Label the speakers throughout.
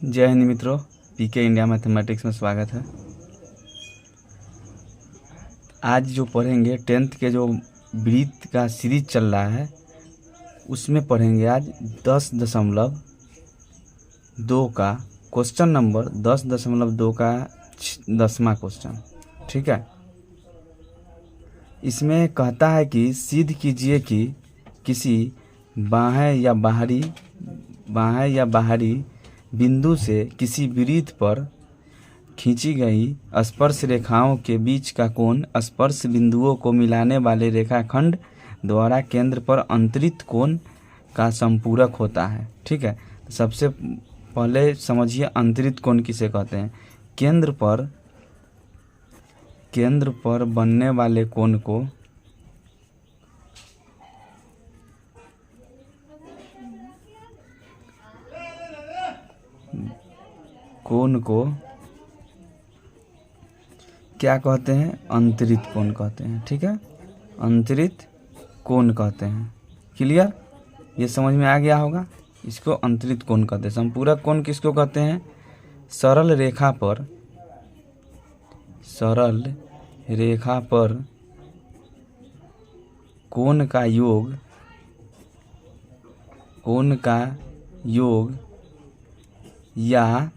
Speaker 1: जय हिंद मित्रों, पीके India mathematics में स्वागत है। आज जो पढ़ेंगे 10th के जो वृत्त का सीरीज चल रहा है उसमें पढ़ेंगे आज 10.2 का क्वेश्चन नंबर 10.2 का 10वां क्वेश्चन। ठीक है, इसमें कहता है कि सिद्ध कीजिए कि किसी बाह्य या बाहरी बिंदु से किसी वृत्त पर खींची गई स्पर्श रेखाओं के बीच का कोण स्पर्श बिंदुओं को मिलाने वाले रेखाखंड द्वारा केंद्र पर अंतरित कोण का संपूरक होता है। ठीक है, सबसे पहले समझिए अंतरित कोण किसे कहते हैं। केंद्र पर बनने वाले कोण को क्या कहते हैं? अंतरित कोण कहते हैं। ठीक है, अंतरित कोण कहते हैं। क्लियर, ये समझ में आ गया होगा। इसको अंतरित कोण कहते हैं। संपूरक कोण किसको कहते हैं? सरल रेखा पर कोण का योग या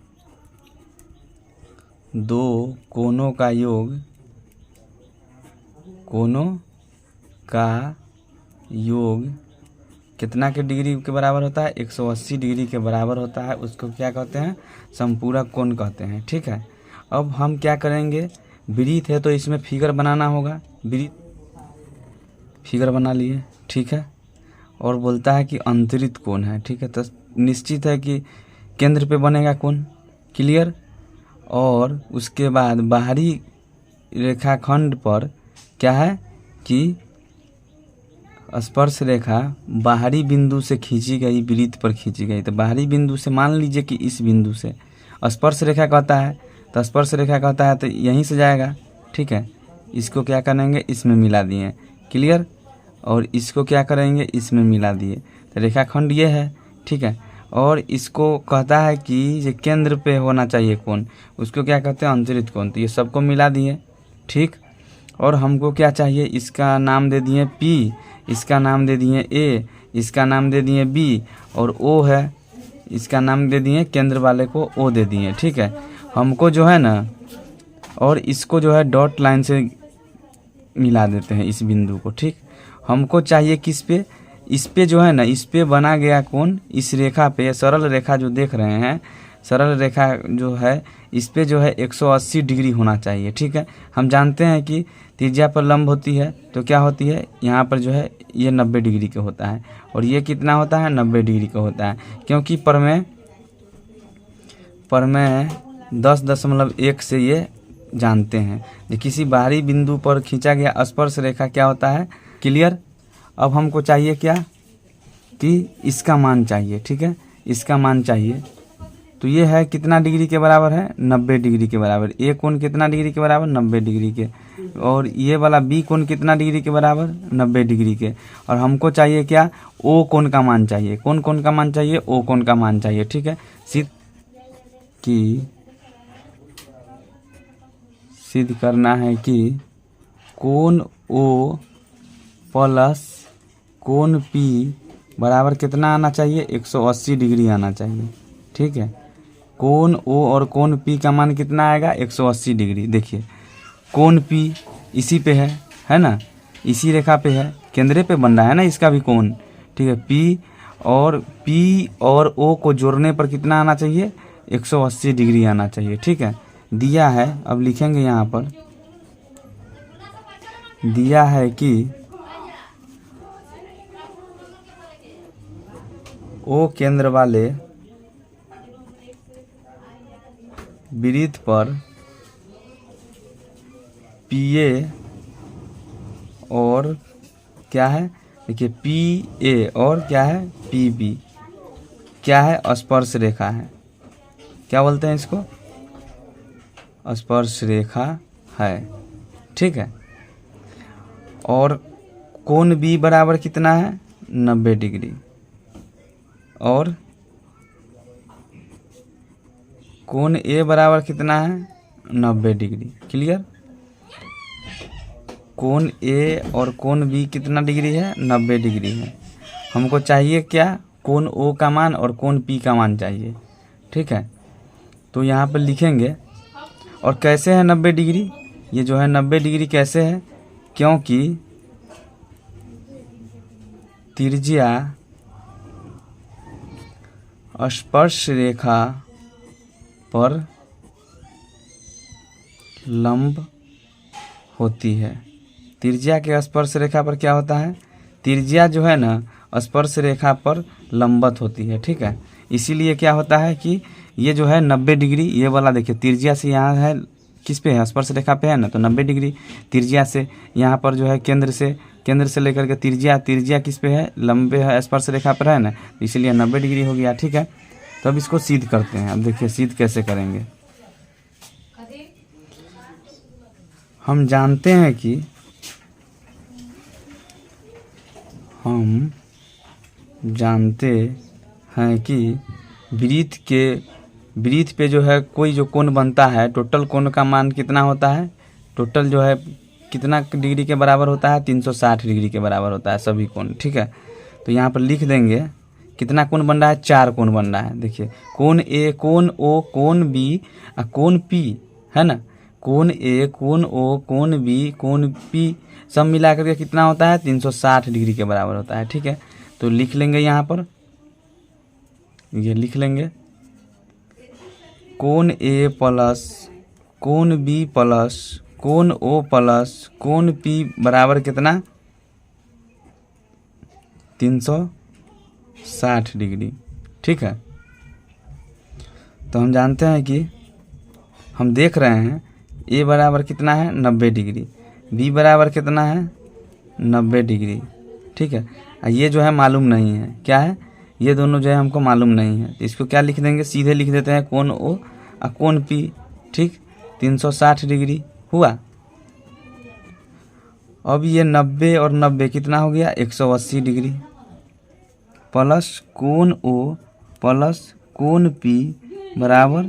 Speaker 1: दो कोणों का योग कितना के डिग्री के बराबर होता है? 180 डिग्री के बराबर होता है। उसको क्या कहते हैं? संपूरक कोण कहते हैं। ठीक है, अब हम क्या करेंगे, वृत्त है तो इसमें फिगर बनाना होगा। फिगर बना लिए। ठीक है, और बोलता है कि अंतरित कोण है। ठीक है, तो निश्चित है कि केंद्र पे बनेगा कोण। क्लियर, और उसके बाद बाहरी रेखाखंड पर क्या है कि स्पर्श रेखा बाहरी बिंदु से खींची गई वृत्त पर खींची गई। तो बाहरी बिंदु से मान लीजिए कि इस बिंदु से स्पर्श रेखा कहता है, तो स्पर्श रेखा कहता है तो यहीं से जाएगा। ठीक है, इसको क्या करेंगे? इसमें मिला दिए। क्लियर, और इसको क्या करेंगे? इसमें मिला दिए। तो रेखाखंड ये है। ठीक है, और इसको कहता है कि ये केंद्र पे होना चाहिए कोण, उसको क्या कहते हैं? अंतरित कोण। तो ये सबको मिला दिए। ठीक, और हमको क्या चाहिए? इसका नाम दे दिए P, इसका नाम दे दिए A, इसका नाम दे दिए B, और O है, इसका नाम दे दिए केंद्र वाले को O दे दिए। ठीक है, हमको जो है ना, और इसको जो है डॉट लाइन से मिला देते हैं इस बिंदु को। ठीक, हमको चाहिए किस पे? इस पे जो है ना, इस पे बना गया कोण, इस रेखा पे, सरल रेखा जो देख रहे हैं, सरल रेखा जो है इस पे जो है 180 डिग्री होना चाहिए। ठीक है, हम जानते हैं कि त्रिज्या पर लंब होती है तो क्या होती है, यहाँ पर जो है ये 90 डिग्री का होता है, और ये कितना होता है? 90 डिग्री का होता है। क्योंकि प्रमेय 10.1 से ये जानते हैं कि किसी बाहरी बिंदु पर खींचा गया स्पर्श रेखा क्या होता है। क्लियर, अब हमको चाहिए क्या कि इसका मान चाहिए। ठीक है, इसका मान चाहिए। तो ये है कितना डिग्री के बराबर है? 90 डिग्री के बराबर। ए कोण कितना डिग्री के बराबर? 90 डिग्री के। और ये वाला बी कोण कितना डिग्री के बराबर? 90 डिग्री के। और हमको चाहिए क्या? ओ कोण का मान चाहिए। कौन कोण का मान चाहिए? ओ कोण का मान चाहिए। ठीक है, सिद्ध करना है कि कोण ओ प्लस कोण P बराबर कितना आना चाहिए? 180 डिग्री आना चाहिए। ठीक है, कोण O और कोण P का मान कितना आएगा? 180 डिग्री। देखिए कोण P इसी पे है ना, इसी रेखा पे है, केंद्र पे बन रहा है ना इसका भी कोण। ठीक है, P और O को जोड़ने पर कितना आना चाहिए? 180 डिग्री आना चाहिए। ठीक है, दिया है, अब लिखेंगे यहाँ पर, दिया है कि O केंद्र वाले वृत्त पर PA और क्या है? देखिए PA और क्या है? PB क्या है? स्पर्श रेखा है। क्या बोलते हैं इसको? स्पर्श रेखा है। ठीक है, और कोण B बराबर कितना है? 90 डिग्री। और कोण ए बराबर कितना है 90 डिग्री। क्लियर। कोण ए और कोण बी कितना डिग्री है 90 डिग्री है। हमको चाहिए क्या, कोण ओ का मान और कोण पी का मान चाहिए। ठीक है, तो यहाँ पर लिखेंगे। और कैसे है 90 डिग्री, ये जो है 90 डिग्री कैसे है, क्योंकि त्रिज्या स्पर्श रेखा पर लंब होती है। त्रिज्या के स्पर्श रेखा पर क्या होता है, त्रिज्या जो है ना स्पर्श रेखा पर लंबवत होती है। ठीक है, इसीलिए क्या होता है कि ये जो है 90 डिग्री, ये वाला देखिए त्रिज्या से यहाँ है किस पे है, स्पर्श रेखा पे है ना, तो 90 डिग्री त्रिज्या से यहाँ पर जो है केंद्र से लेकर के त्रिज्या किस पे है, लंबे है, स्पर्श रेखा पर है ना, इसीलिए 90 डिग्री हो गया। ठीक है, तो अब इसको सिद्ध करते हैं। अब देखिए सिद्ध कैसे करेंगे। हम जानते हैं कि वृत्त पे जो है कोई जो कोण बनता है, टोटल कोण का मान कितना होता है, टोटल जो है कितना डिग्री के बराबर होता है 360 डिग्री के बराबर होता है सभी कोण। ठीक है, तो यहाँ पर लिख देंगे कितना कोण बन रहा है, 4 कोण बन रहा है। देखिए कोण ए, कोण ओ, कोण बी और कोण पी है ना, कोण ए, कोण ओ, कोण बी, कोण पी सब मिला करके कितना होता है 360 डिग्री के बराबर होता है। ठीक है, तो लिख लेंगे यहाँ पर, ये लिख लेंगे कोण ए प्लस कोण बी प्लस कोण ओ प्लस कोण पी बराबर कितना 360 डिग्री। ठीक है, तो हम जानते हैं कि हम देख रहे हैं ए बराबर कितना है 90 डिग्री, बी बराबर कितना है 90 डिग्री। ठीक है, ये जो है मालूम नहीं है, क्या है, ये दोनों जो है हमको मालूम नहीं है। इसको क्या लिख देंगे, सीधे लिख देते हैं कोण ओ और कोण पी। ठीक, 360 डिग्री हुआ। अब ये 90 और 90 कितना हो गया 180 डिग्री, प्लस कोण ओ प्लस कोण पी बराबर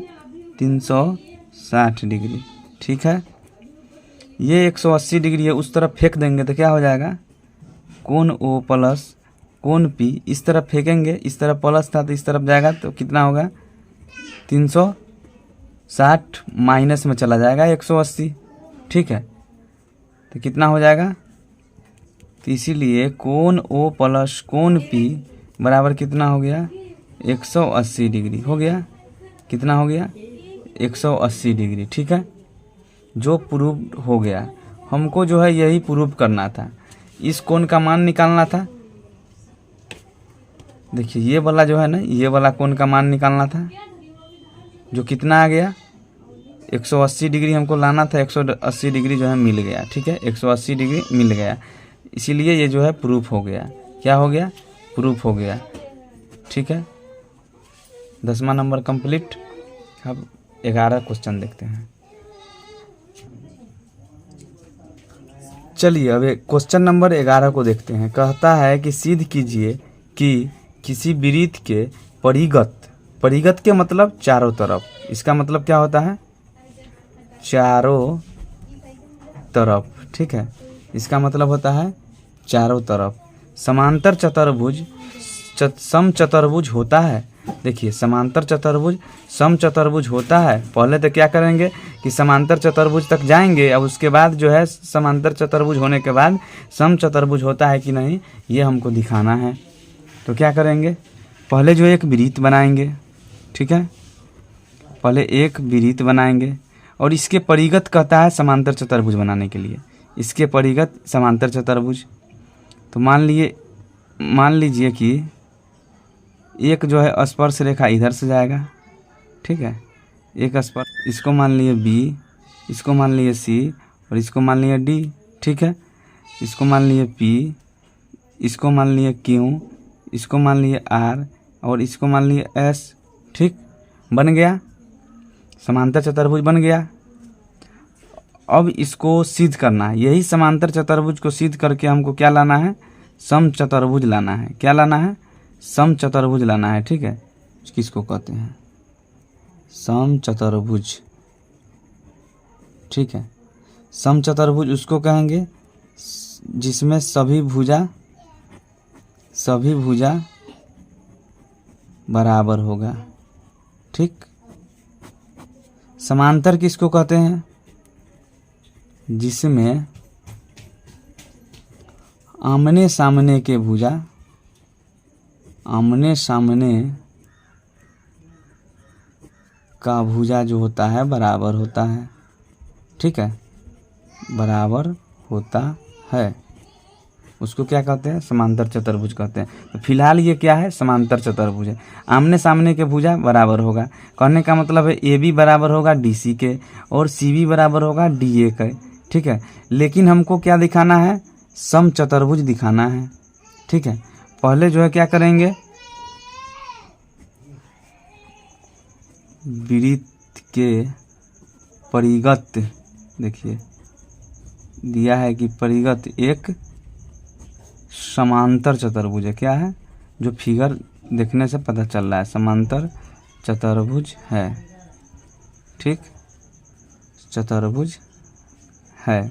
Speaker 1: 360 डिग्री। ठीक है, ये 180 डिग्री है, उस तरफ फेंक देंगे तो क्या हो जाएगा, कोण ओ प्लस कोण पी, इस तरफ फेंकेंगे, इस तरफ प्लस था तो इस तरफ जाएगा तो कितना होगा 360 माइनस में चला जाएगा 180। ठीक है, तो कितना हो जाएगा, तो इसीलिए कोण ओ प्लस कोण पी बराबर कितना हो गया 180 डिग्री हो गया। कितना हो गया 180 डिग्री। ठीक है, जो प्रूव हो गया। हमको जो है यही प्रूव करना था, इस कोण का मान निकालना था। देखिए ये वाला जो है ना, ये वाला कोण का मान निकालना था, जो कितना आ गया 180 डिग्री हमको लाना था, 180 डिग्री जो है मिल गया। ठीक है, 180 डिग्री मिल गया, इसीलिए ये जो है प्रूफ हो गया। क्या हो गया, प्रूफ हो गया। ठीक है, 10वां नंबर कंप्लीट। अब 11 क्वेश्चन देखते हैं। चलिए अब क्वेश्चन नंबर 11 को देखते हैं। कहता है कि सिद्ध कीजिए कि किसी वृत्त के परिगत के मतलब चारों तरफ, इसका मतलब क्या होता है चारों तरफ। ठीक है, इसका मतलब होता है चारों तरफ। समांतर चतुर्भुज समचतुर्भुज होता है। देखिए समांतर चतुर्भुज समचतुर्भुज होता है। पहले तो क्या करेंगे कि समांतर चतुर्भुज तक जाएंगे, अब उसके बाद जो है समांतर चतुर्भुज होने के बाद समचतुर्भुज होता है कि नहीं ये हमको दिखाना है। तो क्या करेंगे, पहले जो एक वृत्त बनाएंगे। ठीक है, पहले एक वृत्त बनाएंगे और इसके परिगत कहता है समांतर चतुर्भुज बनाने के लिए, इसके परिगत समांतर चतुर्भुज। तो मान लीजिए कि एक जो है स्पर्श रेखा इधर से जाएगा। ठीक है, एक स्पर्श, इसको मान लिए बी, इसको मान लिए सी और इसको मान लिए डी। ठीक है, इसको मान लिए पी, इसको मान लिए क्यू, इसको मान लिए आर और इसको मान लिए एस। ठीक, बन गया समांतर चतुर्भुज बन गया। अब इसको सिद्ध करना है, यही समांतर चतुर्भुज को सिद्ध करके हमको क्या लाना है, समचतुर्भुज लाना है। क्या लाना है, समचतुर्भुज लाना है। ठीक है, किसको कहते हैं समचतुर्भुज, ठीक है। समचतुर्भुज उसको कहेंगे जिसमें सभी भुजा बराबर होगा, ठीक। समांतर किसको कहते हैं? जिसमें आमने सामने का भुजा जो होता है बराबर होता है, ठीक है, बराबर होता है, उसको क्या कहते हैं? समांतर चतुर्भुज कहते हैं। तो फिलहाल ये क्या है? समांतर चतुर्भुज है। आमने सामने के भुजा बराबर होगा, कहने का मतलब है ए बी बराबर होगा डी सी के और सी बी बराबर होगा डी ए के, ठीक है। लेकिन हमको क्या दिखाना है? समचतुर्भुज दिखाना है, ठीक है। पहले जो है क्या करेंगे, वृत्त के परिगत, देखिए दिया है कि परिगत एक समांतर चतुर्भुज है। क्या है? जो फिगर देखने से पता चल रहा है समांतर चतुर्भुज है, ठीक, चतुर्भुज है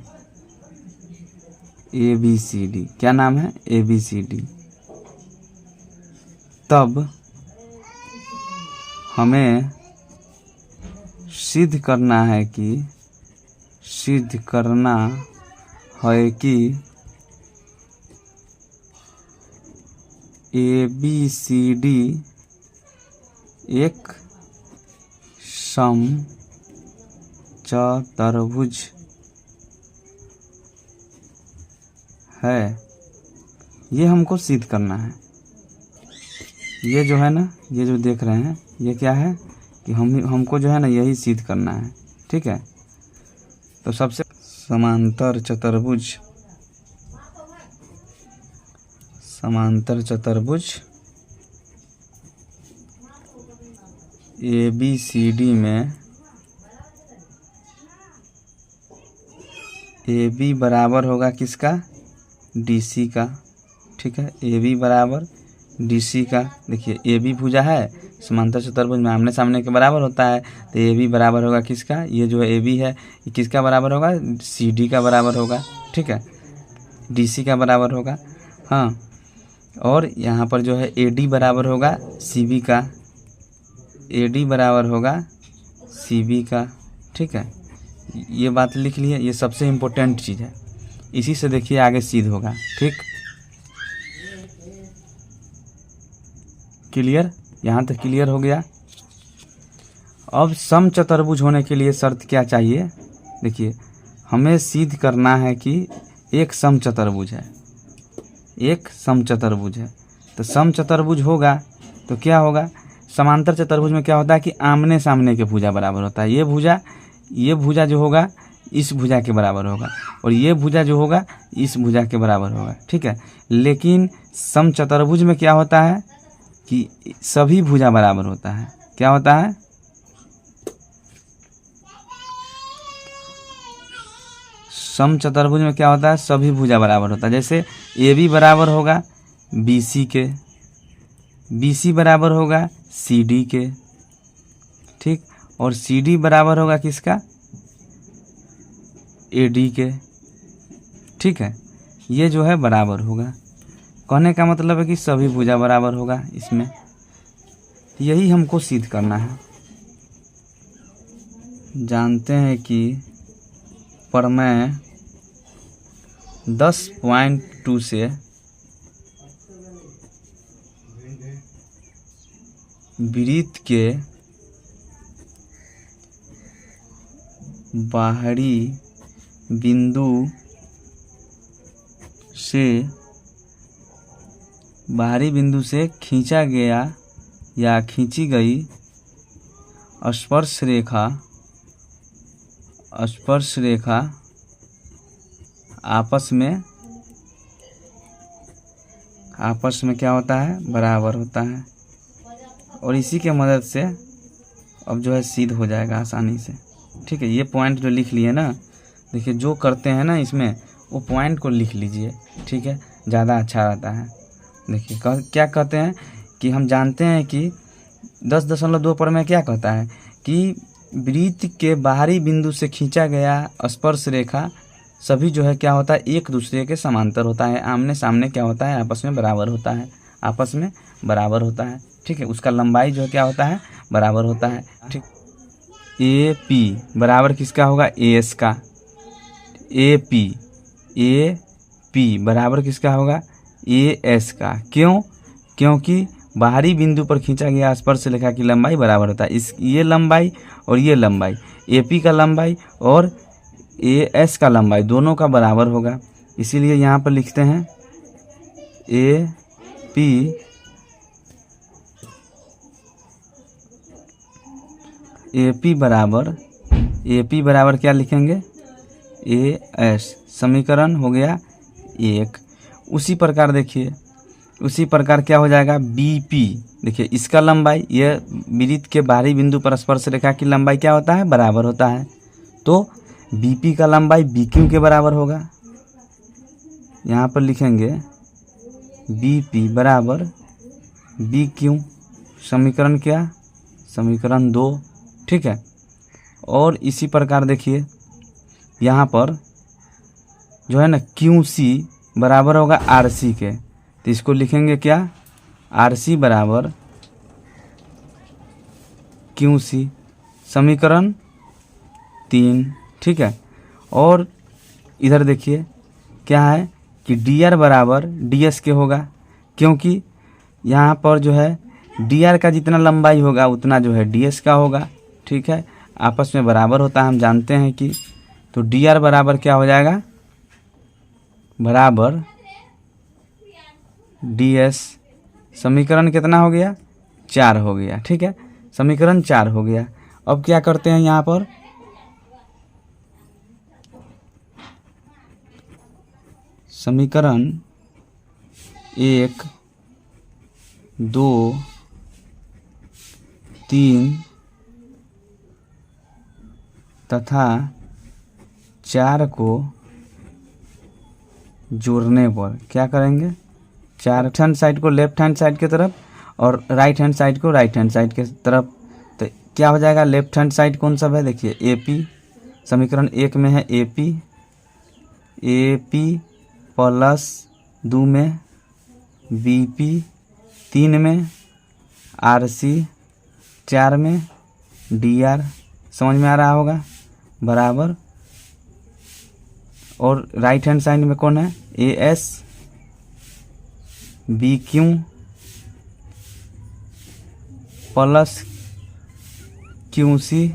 Speaker 1: ए बी सी डी। क्या नाम है? A B C D. तब हमें सिद्ध करना है कि ए बी सी डी एक समचतुर्भुज है। ये हमको सिद्ध करना है। ये जो है ना, ये जो देख रहे हैं, ये क्या है कि हमको जो है ना यही सिद्ध करना है, ठीक है। तो सबसे समांतर चतुर्भुज ए बी सी डी में ए बी बराबर होगा किसका? डी सी का, ठीक है। ए बी बराबर डी सी का। देखिए ए बी भुजा है, समांतर चतुर्भुज में आमने सामने के बराबर होता है, तो ए बी बराबर होगा किसका? ये जो ए बी है ये किसका बराबर होगा? सी डी का बराबर होगा, ठीक है, डी सी का बराबर होगा, हाँ। और यहाँ पर जो है ए डी बराबर होगा सी बी का, ए डी बराबर होगा सी बी का, ठीक है। ये बात लिख लिए, ये सबसे इम्पोर्टेंट चीज़ है। इसी से देखिए आगे सिद्ध होगा, ठीक। क्लियर? यहाँ तक क्लियर हो गया। अब समचतुर्भुज होने के लिए शर्त क्या चाहिए? देखिए हमें सिद्ध करना है कि एक समचतुर्भुज है, एक समचतुर्भुज है। तो समचतुर्भुज होगा तो क्या होगा? समांतर चतुर्भुज में क्या होता है कि आमने सामने के भुजा बराबर होता है। ये भुजा जो होगा इस भुजा के बराबर होगा और ये भुजा जो होगा इस भुजा के बराबर होगा, ठीक है। लेकिन समचतुर्भुज में क्या होता है कि सभी भुजा बराबर होता है। क्या होता है? समचतुर्भुज में क्या होता है? सभी भुजा बराबर होता है। जैसे ए बी बराबर होगा बी सी के, बी सी बराबर होगा सी डी के, ठीक, और सी डी बराबर होगा किसका? ए डी के, ठीक है। ये जो है बराबर होगा, कहने का मतलब है कि सभी भुजा बराबर होगा इसमें। यही हमको सिद्ध करना है। जानते हैं कि प्रमेय 10.2 से वृत्त के बाहरी बिंदु से खींचा गया या खींची गई स्पर्श रेखा आपस में क्या होता है? बराबर होता है। और इसी के मदद से अब जो है सिद्ध हो जाएगा आसानी से, ठीक है। ये पॉइंट जो लिख लिए ना, देखिए जो करते हैं ना इसमें वो पॉइंट को लिख लीजिए, ठीक है, ज़्यादा अच्छा रहता है। देखिए क्या कहते हैं कि हम जानते हैं कि 10.2 पर में क्या कहता है कि वृत्त के बाहरी बिंदु से खींचा गया स्पर्श रेखा सभी जो है क्या होता है, एक दूसरे के समांतर होता है, आमने सामने क्या होता है, आपस में बराबर होता है, आपस में बराबर होता है। ठीक है, उसका लंबाई जो है क्या होता है, बराबर होता है। ठीक, ए पी बराबर किसका होगा, ए एस का। ए पी बराबर किसका होगा, ए एस का। क्यों, क्योंकि बाहरी बिंदु पर खींचा गया स्पर्श रेखा की लंबाई बराबर होता है। इस ये लंबाई और ये लंबाई, ए पी का लंबाई और ए एस का लंबाई दोनों का बराबर होगा। इसीलिए यहाँ पर लिखते हैं ए पी बराबर क्या लिखेंगे, ए एस। समीकरण हो गया 1। उसी प्रकार देखिए, उसी प्रकार क्या हो जाएगा, बी पी। देखिए इसका लंबाई, ये वृत्त के बाहरी बिंदु पर स्पर्श रेखा की लंबाई क्या होता है, बराबर होता है। तो बी पी का लंबाई बी क्यू के बराबर होगा। यहाँ पर लिखेंगे बी पी बराबर बी क्यू। समीकरण क्या, समीकरण 2। ठीक है, और इसी प्रकार देखिए यहाँ पर जो है ना क्यू सी बराबर होगा आर सी के। तो इसको लिखेंगे क्या, आर सी बराबर क्यू सी। समीकरण 3। ठीक है, और इधर देखिए क्या है कि डी आर बराबर डी एस के होगा, क्योंकि यहाँ पर जो है डी आर का जितना लंबाई होगा उतना जो है डी एस का होगा। ठीक है, आपस में बराबर होता है, हम जानते हैं कि। तो डी आर बराबर क्या हो जाएगा, बराबर डी एस। समीकरण कितना हो गया, 4 हो गया। ठीक है, समीकरण 4 हो गया। अब क्या करते हैं यहाँ पर, समीकरण 1, 2, 3 तथा 4 को जोड़ने पर क्या करेंगे, 4 हैंड साइड को लेफ्ट हैंड साइड की तरफ और राइट हैंड साइड को राइट हैंड साइड की तरफ। तो क्या हो जाएगा, लेफ्ट हैंड साइड कौन सा है, देखिए ए पी। समीकरण 1 में है ए पी प्लस 2 में बी पी, 3 में आर सी, 4 में डी आर। समझ में आ रहा होगा, बराबर। और राइट हैंड साइड में कौन है, A S B Q plus Q C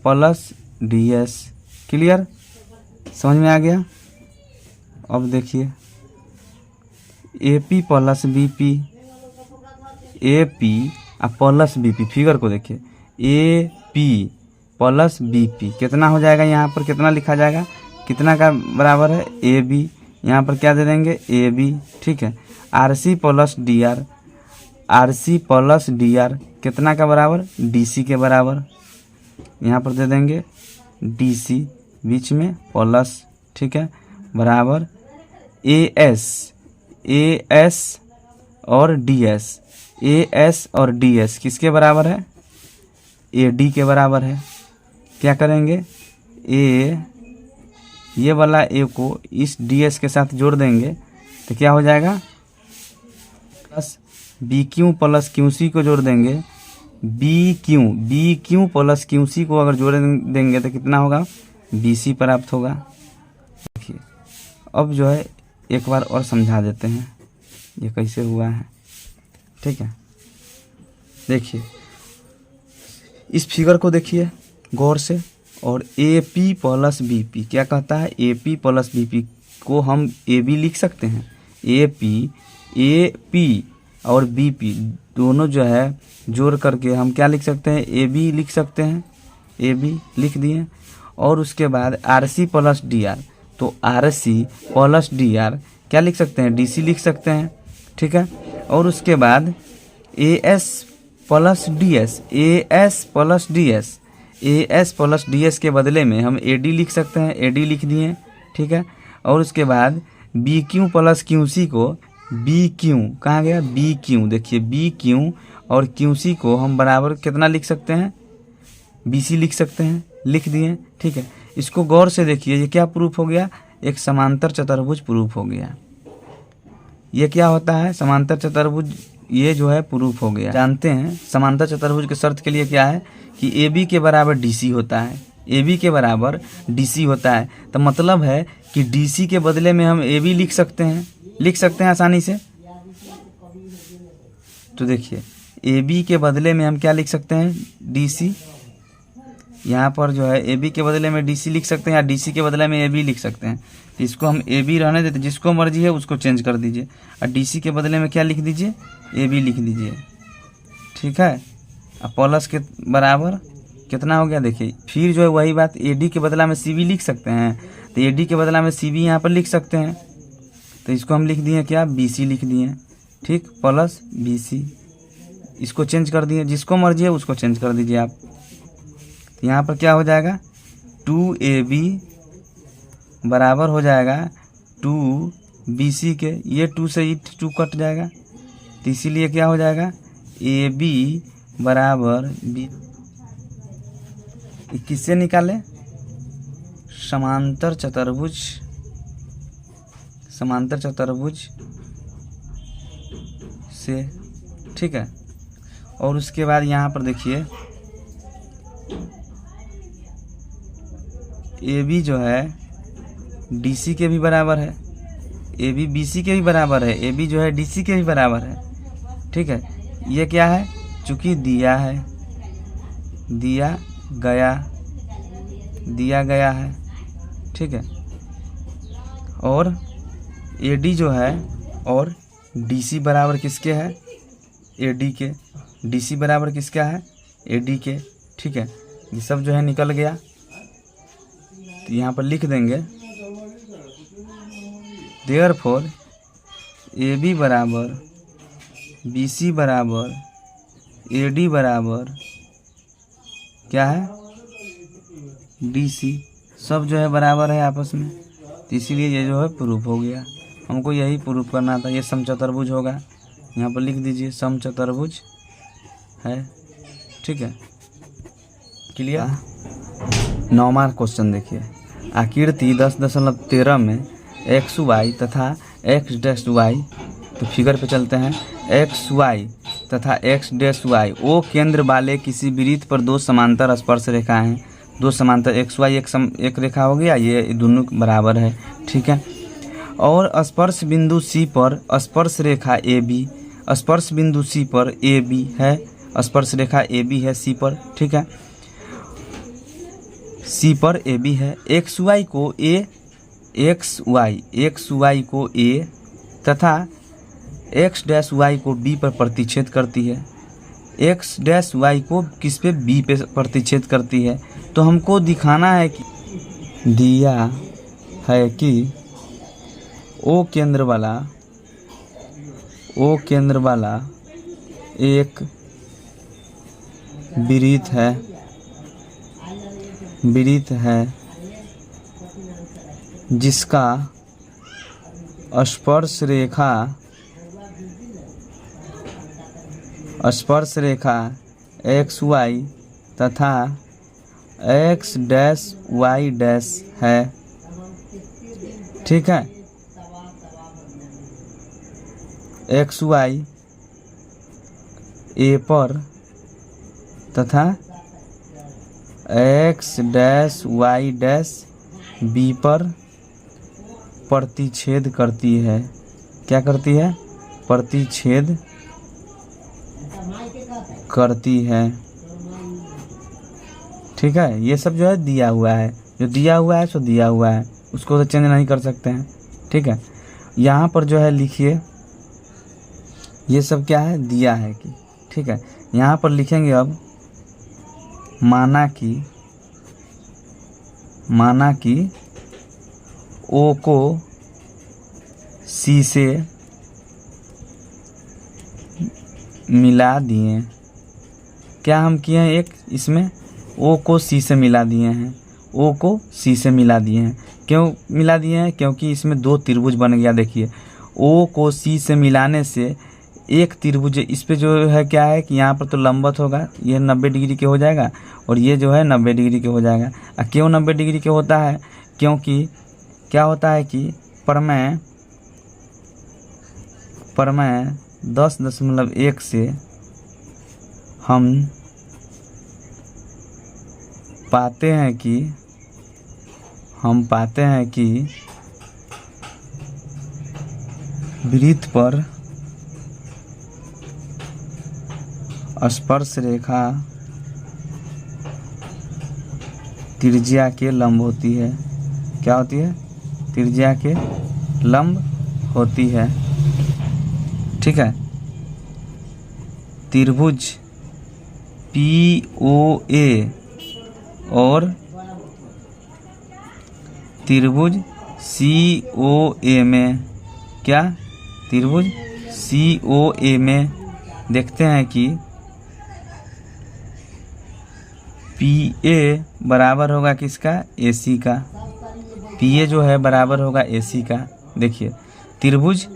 Speaker 1: plus D S. Clear, समझ में आ गया। अब देखिए A P plus B P, A P plus B P, figure को देखिए, A P plus B P कितना हो जाएगा, यहाँ पर कितना लिखा जाएगा, कितना का बराबर है, ए बी। यहाँ पर क्या दे देंगे, ए बी। ठीक है, R C plus D R, R C plus D R कितना का बराबर, डी सी के बराबर। यहाँ पर दे देंगे डी सी बीच में प्लस। ठीक है, बराबर ए एस और डी एस। ए एस और डी एस किसके बराबर है, ए डी के बराबर है। क्या करेंगे, ये वाला ए को इस डी एस के साथ जोड़ देंगे तो क्या हो जाएगा, plus B Q plus Q C को जोड़ देंगे, B Q plus Q C को अगर जोड़ देंगे तो कितना होगा, बी सी प्राप्त होगा। देखिए अब जो है एक बार और समझा देते हैं ये कैसे हुआ है। ठीक है, देखिए इस फिगर को देखिए गौर से, और A P plus B P क्या कहता है, A P plus B P को हम ए बी लिख सकते हैं। ए पी और बी पी दोनों जो है जोड़ करके हम क्या लिख सकते हैं, ए बी लिख सकते हैं। ए बी लिख दिए, और उसके बाद R C plus D R, तो R C plus D R क्या लिख सकते हैं, डी सी लिख सकते हैं। ठीक है, और उसके बाद A S plus D S, A S plus D S, A S plus D S के बदले में हम ए डी लिख सकते हैं, ए डी लिख दिए। ठीक है, और उसके बाद B Q plus Q C को, बी क्यू कहाँ गया, बी क्यू। देखिए बी क्यू और क्यू सी को हम बराबर कितना लिख सकते हैं, BC लिख सकते हैं, लिख दिए। ठीक है, इसको गौर से देखिए, ये क्या प्रूफ हो गया, एक समांतर चतुर्भुज प्रूफ हो गया। ये क्या होता है, समांतर चतुर्भुज, ये जो है प्रूफ हो गया। जानते हैं समांतर चतुर्भुज के शर्त के लिए क्या है कि AB के बराबर DC होता है, AB के बराबर DC होता है। तो मतलब है कि DC के बदले में हम AB लिख सकते हैं आसानी से। तो देखिए AB के बदले में हम क्या लिख सकते हैं, DC। यहाँ पर जो है AB के बदले में DC लिख सकते हैं या DC के बदले में AB लिख सकते हैं। तो इसको हम AB रहने देते, जिसको मर्जी है उसको चेंज कर दीजिए, और DC के बदले में क्या लिख दीजिए, AB लिख दीजिए। ठीक है, अब प्लस के बराबर कितना हो गया देखिए। फिर जो है वही बात, AD के बदला में CB लिख सकते हैं, तो AD के बदला में CB यहाँ पर लिख सकते हैं। तो इसको हम लिख दिए क्या, BC लिख दिए। ठीक, प्लस BC, इसको चेंज कर दिए, जिसको मर्जी है उसको चेंज कर दीजिए आप। यहाँ पर क्या हो जाएगा, 2AB बराबर हो जाएगा 2BC के, ये 2 से 2 कट जाएगा, तो इसीलिए क्या हो जाएगा, AB बराबर B। किससे निकाले, समांतर चतुर्भुज से। ठीक है, और उसके बाद यहाँ पर देखिए AB जो है DC के भी बराबर है, AB BC के भी बराबर है, AB जो है DC के भी बराबर है। ठीक है, ये क्या है, चूँकि दिया गया है। ठीक है, और AD जो है और DC बराबर किसके है, AD के, DC बराबर किसका है, AD के। ठीक है, ये सब जो है निकल गया, तो यहाँ पर लिख देंगे देयरफॉर AB बराबर BC बराबर AD बराबर क्या है, DC। सब जो है बराबर है आपस में, तो इसीलिए ये जो है प्रूफ हो गया। हमको यही प्रूफ करना था, ये समचतुर्भुज होगा, यहाँ पर लिख दीजिए समचतुर्भुज है। ठीक है, क्लियर। 9वां क्वेश्चन देखिए, आकृति 10.13 में XY तथा X' Y, तो फिगर पे चलते हैं, XY तथा X' O केंद्र वाले किसी वृत्त पर दो समांतर स्पर्श रेखा हैं। दो समांतर XY एक रेखा हो गया, ये दोनों बराबर है। ठीक है, और स्पर्श बिंदु C पर स्पर्श रेखा AB, स्पर्श बिंदु C पर AB है, स्पर्श रेखा AB है C पर। ठीक है, C पर AB है। XY को XY को A तथा X' को B पर प्रतिच्छेद करती है। X' को किस पे, B पे प्रतिच्छेद करती है। तो हमको दिखाना है कि दिया है कि O केंद्र वाला एक वृत्त है जिसका स्पर्श रेखा XY तथा X', है। ठीक है, XY A पर तथा X', B पर प्रतिच्छेद करती है। क्या करती है, प्रतिच्छेद करती है। ठीक है, ये सब जो है दिया हुआ है, जो दिया हुआ है सो दिया हुआ है, उसको तो चेंज नहीं कर सकते हैं। ठीक है, यहाँ पर जो है लिखिए, ये सब क्या है, दिया है कि। ठीक है, यहाँ पर लिखेंगे अब माना कि O को C से मिला दिए। क्या हम किए हैं, एक इसमें O को C से मिला दिए हैं, O को C से मिला दिए हैं। क्यों मिला दिए हैं, क्योंकि इसमें दो त्रिभुज बन गया। देखिए O को C से मिलाने से एक त्रिभुज इस पे जो है क्या है कि यहाँ पर तो लंबवत होगा, ये 90 डिग्री के हो जाएगा और ये जो है 90 डिग्री के हो जाएगा। क्यों 90 डिग्री के होता है? क्योंकि क्या होता है कि प्रमेय 10.1 से हम पाते हैं कि वृत्त पर स्पर्श रेखा त्रिज्या के लंब होती है। क्या होती है? त्रिज्या के लंब होती है। ठीक है। त्रिभुज POA और त्रिभुज COA में क्या? त्रिभुज COA में देखते हैं कि PA बराबर होगा किसका? AC का। PA जो है बराबर होगा AC का। देखिए त्रिभुज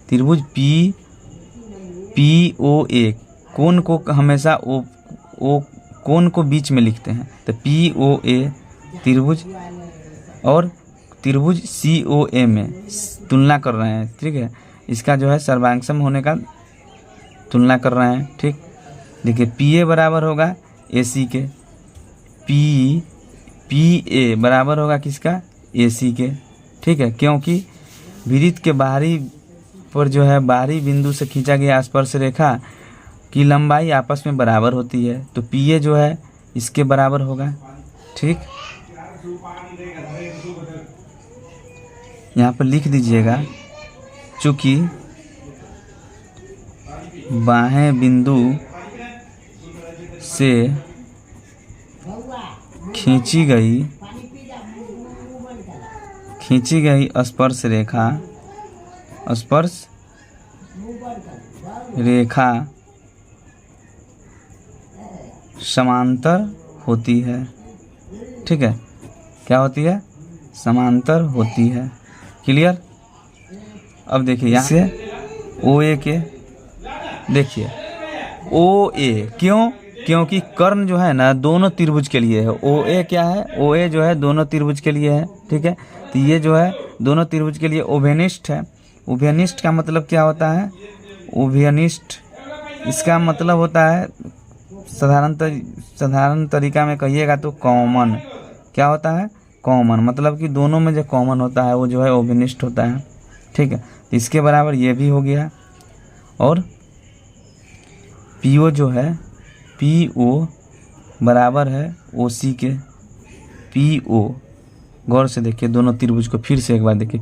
Speaker 1: त्रिभुज POA कोण को हमेशा ओ कोण को बीच में लिखते हैं, तो POA त्रिभुज और त्रिभुज COA में तुलना कर रहे हैं। ठीक है, इसका जो है सर्वांगसम होने का तुलना कर रहे हैं। ठीक, देखिए PA बराबर होगा AC के, PA बराबर होगा किसका? AC के। ठीक है, क्योंकि वृत्त के बाहरी पर जो है बाहरी बिंदु से खींचा गया स्पर्श रेखा की लंबाई आपस में बराबर होती है, तो PA जो है इसके बराबर होगा। ठीक, यहाँ पर लिख दीजिएगा, चूँकि बाहें बिंदु से खींची गई स्पर्श रेखा समांतर होती है। ठीक है, क्या होती है? समांतर होती है। क्लियर? अब देखिए यहाँ से OA के, देखिए OA क्योंकि कर्ण जो है ना दोनों त्रिभुज के लिए है। OA क्या है? OA जो है दोनों त्रिभुज के लिए है। ठीक है, तो ये जो है दोनों त्रिभुज के लिए ओभेनिष्ठ है। ओभेनिष्ठ का मतलब क्या होता है? ओभेनिष्ठ इसका मतलब होता है साधारण तरीका में कहिएगा तो कॉमन। क्या होता है? कॉमन, मतलब कि दोनों में जो कॉमन होता है वो जो है ओभेनिष्ठ होता है। ठीक है, तो इसके बराबर ये भी हो गया। और PO जो है PO बराबर है OC के। PO गौर से देखिए, दोनों त्रिभुज को फिर से एक बार देखिए।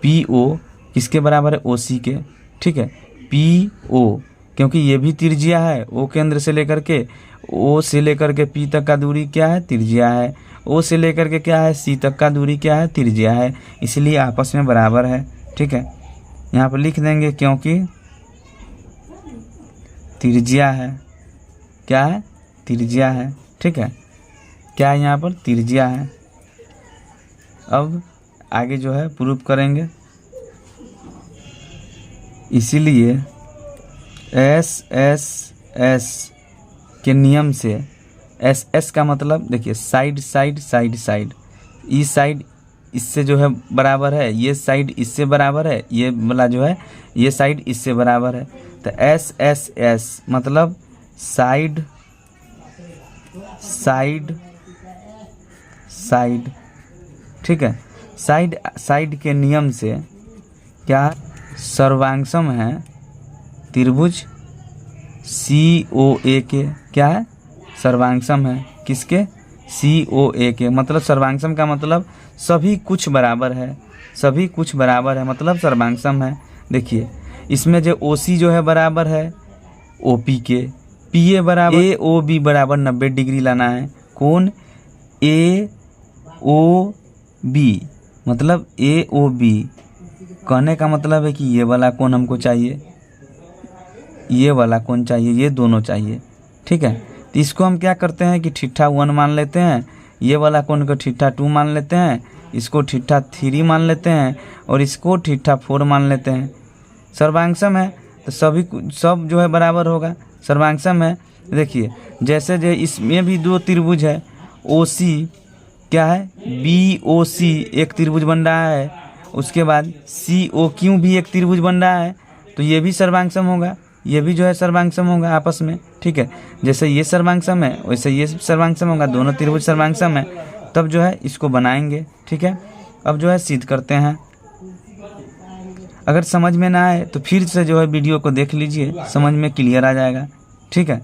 Speaker 1: PO किसके बराबर है? OC के। ठीक है, PO क्योंकि ये भी त्रिज्या है, O केंद्र से लेकर के O से लेकर के P तक का दूरी क्या है? त्रिज्या है। O से लेकर के क्या है? C तक का दूरी क्या है? त्रिज्या है, इसलिए आपस में बराबर है। ठीक है, यहाँ पर लिख देंगे क्योंकि त्रिज्या है। क्या है? त्रिज्या है। ठीक है, क्या है यहाँ पर? त्रिज्या है। अब आगे जो है प्रूफ करेंगे, इसीलिए SSS के नियम से SS का मतलब देखिए साइड, इस साइड इससे जो है बराबर है, ये साइड इससे बराबर है, ये वाला जो है ये साइड इससे बराबर है, तो SSS मतलब साइड। ठीक है, साइड के नियम से क्या सर्वांगसम है त्रिभुज COA के। क्या है? सर्वांगसम है किसके? COA के। मतलब सर्वांगसम का मतलब सभी कुछ बराबर है, मतलब सर्वांगसम है। देखिए इसमें जो OC जो है बराबर है OP के, PA बराबर AOB बराबर 90 डिग्री लाना है। कौन? AOB मतलब AOB कहने का मतलब है कि ये वाला कोण हमको चाहिए, ये वाला कोण चाहिए, ये दोनों चाहिए। ठीक है, तो इसको हम क्या करते हैं कि θ1 मान लेते हैं, ये वाला कोण को θ2 मान लेते हैं, इसको थीटा 3 मान लेते हैं और इसको थीटा 4 मान लेते हैं। सर्वांगसम है तो सब जो है बराबर होगा। सर्वांगसम है, देखिए जैसे जो इसमें भी दो त्रिभुज है, OC क्या है, BOC एक त्रिभुज बन रहा है, उसके बाद COQ भी एक त्रिभुज बन रहा है, तो ये भी सर्वांगसम होगा, ये भी जो है सर्वांगसम होगा आपस में, ठीक है। जैसे ये सर्वांगसम है वैसे ये सर्वांगसम होगा, दोनों त्रिभुज सर्वांगसम है, तब जो है इसको बनाएंगे, ठीक है। अब जो है सिद्ध करते हैं। अगर समझ में ना आए तो फिर से जो है वीडियो को देख लीजिए, समझ में क्लियर आ जाएगा, ठीक है।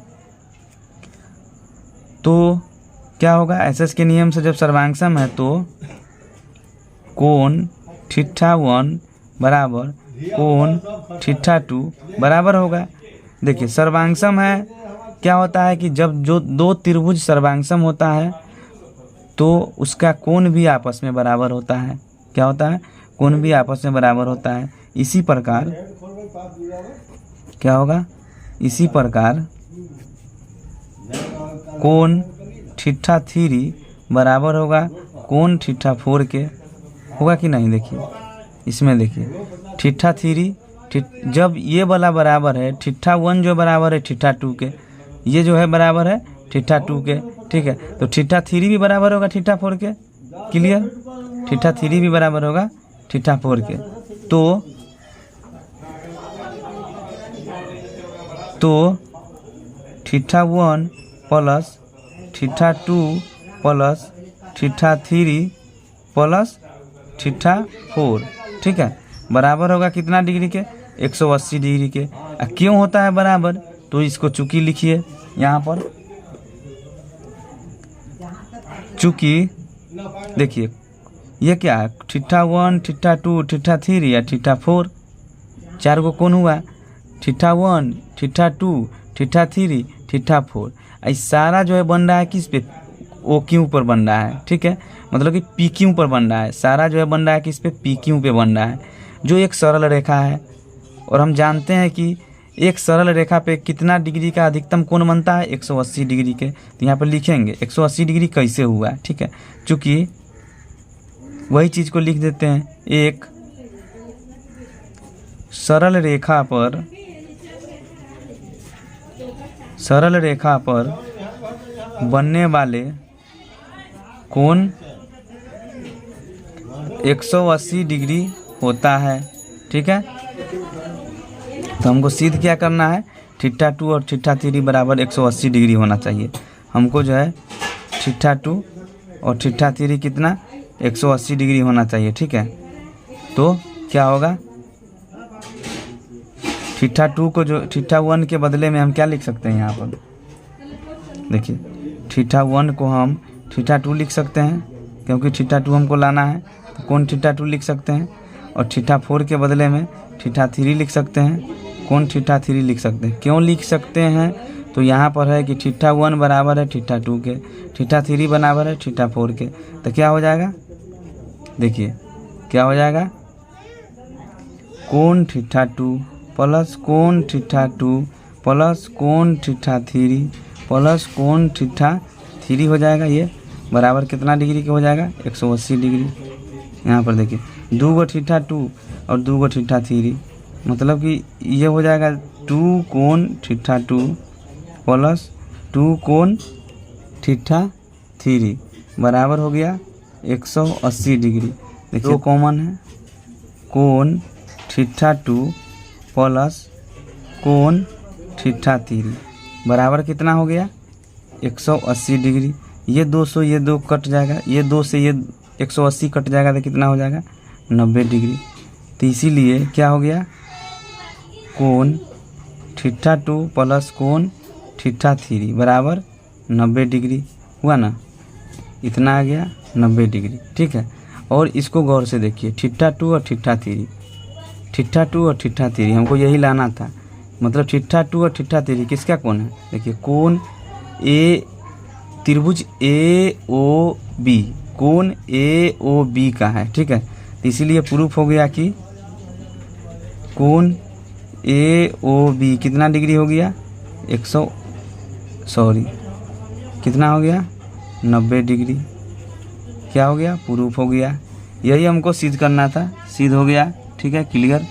Speaker 1: तो क्या होगा, एसएस के नियम से जब सर्वांगसम है तो कोण थीटा 1 बराबर कोण थीटा 2 बराबर होगा। देखिए सर्वांगसम है, क्या होता है कि जब जो दो त्रिभुज सर्वांगसम होता है तो उसका कोण भी आपस में बराबर होता है। क्या होता है, कोण भी आपस में बराबर होता है। इसी प्रकार क्या होगा, इसी प्रकार कोण थीटा 3 बराबर होगा कोण थीटा 4 के, होगा कि नहीं। देखिए इसमें देखिए थीटा 3 जब ये वाला बराबर है थीटा 1 जो बराबर है थीटा 2 के, ये जो है बराबर है थीटा 2 के, ठीक है। तो थीटा 3 भी बराबर होगा थीटा 4 के, क्लियर। थीटा 3 भी बराबर होगा थीटा 4 के। तो theta 1 plus theta 2 plus theta 3 plus theta 4, ठीक है, बराबर होगा कितना डिग्री के, 180 डिग्री के। क्यों होता है बराबर, तो इसको चूंकि लिखिए यहाँ पर, चूंकि देखिए ये क्या है, थीटा 1 थीटा 2 थीटा 3 या थीटा 4, 4 को कोण हुआ, थीटा 1 थीटा 2 थीटा 3 थीटा 4। इस सारा जो है बन रहा है किस पे, OQ पर बन रहा है, ठीक है, मतलब कि PQ पर बन रहा है। सारा जो है बन रहा है किस पे, PQ पे बन रहा है, जो एक सरल रेखा है। और हम जानते हैं कि एक सरल रेखा पे कितना डिग्री का अधिकतम कोण बनता है, 180 डिग्री के। तो यहाँ पर लिखेंगे 180 डिग्री कैसे हुआ है, ठीक है। चूँकि वही चीज़ को लिख देते हैं, एक सरल रेखा पर बनने वाले कोण 180 डिग्री होता है, ठीक है। तो हमको सिद्ध क्या करना है, थीटा 2 और थीटा 3 बराबर 180 डिग्री होना चाहिए। हमको जो है थीटा 2 और थीटा 3 कितना, 180 डिग्री होना चाहिए, ठीक है। तो क्या होगा, थीटा 2 को जो थीटा 1 के बदले में हम क्या लिख सकते हैं, यहाँ पर देखिए थीटा 1 को हम थीटा 2 लिख सकते हैं, क्योंकि थीटा 2 हमको लाना है, तो कोण थीटा 2 लिख सकते हैं। और थीटा 4 के बदले में थीटा 3 लिख सकते हैं, कोण थीटा 3 लिख सकते हैं। क्यों लिख सकते हैं, तो यहाँ पर है कि थीटा 1 बराबर है थीटा 2 के, थीटा 3 बराबर है थीटा 4 के। तो क्या हो जाएगा, देखिए क्या हो जाएगा, कोण थीटा 2 प्लस कोण थीटा 2 प्लस कोण थीटा 3 प्लस कोण थीटा 3 हो जाएगा। ये बराबर कितना डिग्री का हो जाएगा, 180 डिग्री। यहाँ पर देखिए 2 गो थीटा 2 और 2 गो थीटा 3, मतलब कि ये हो जाएगा 2 कोण थीटा 2 प्लस 2 कोण थीटा 3 बराबर हो गया 180 डिग्री। देखिए कॉमन है, कोण थीटा 2 प्लस कोण थीटा 3 बराबर कितना हो गया, 180 डिग्री। ये 200 ये 2 कट जाएगा, ये 2 से ये 180 कट जाएगा तो कितना हो जाएगा, 90 डिग्री। तो इसीलिए क्या हो गया, कोण थीटा 2 प्लस कोण थीटा 3 बराबर 90 डिग्री हुआ ना, इतना आ गया 90 डिग्री, ठीक है। और इसको गौर से देखिए, थीटा 2 और थीटा 3, थीटा 2 और थीटा 3 हमको यही लाना था। मतलब थीटा 2 और थीटा 3 किसका कोण है, देखिए कोण ए त्रिभुज AOB, कोण AOB का है, ठीक है। तो इसीलिए प्रूफ हो गया कि कोण AOB कितना डिग्री हो गया, कितना हो गया, 90 डिग्री। क्या हो गया, प्रूफ हो गया। यही हमको सिद्ध करना था, सिद्ध हो गया। ठीक है, क्लियर।